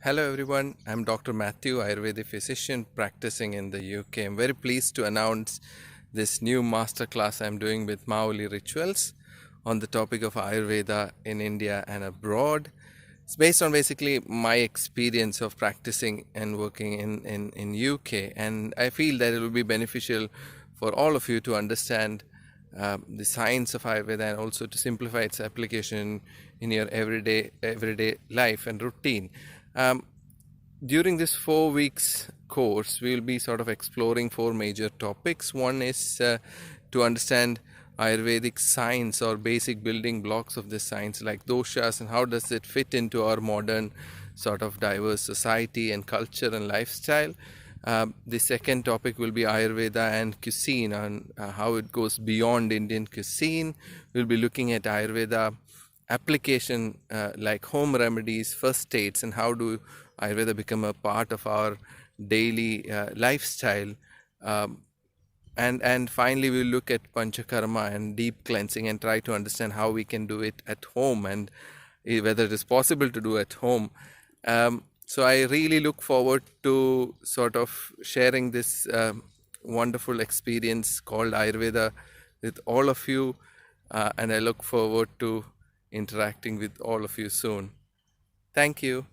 Hello everyone, I'm Dr. Mathews, Ayurveda physician practicing in the UK. I'm very pleased to announce this new masterclass I'm doing with Maoli Rituals on the topic of Ayurveda in India and abroad. It's based on basically my experience of practicing and working in UK, and I feel that it will be beneficial for all of you to understand the science of Ayurveda and also to simplify its application in your everyday life and routine. Um, During this 4 weeks course, we will be sort of exploring four major topics. One is to understand Ayurvedic science or basic building blocks of this science, like doshas, and how does it fit into our modern sort of diverse society and culture and lifestyle. The second topic will be Ayurveda and cuisine, and how it goes beyond Indian cuisine. We'll be looking at Ayurveda application, like home remedies, first aids, and how do Ayurveda become a part of our daily lifestyle. Um, and finally, we'll look at panchakarma and deep cleansing and try to understand how we can do it at home, and whether it is possible to do at home. So I really look forward to sort of sharing this wonderful experience called Ayurveda with all of you, and I look forward to interacting with all of you soon. Thank you.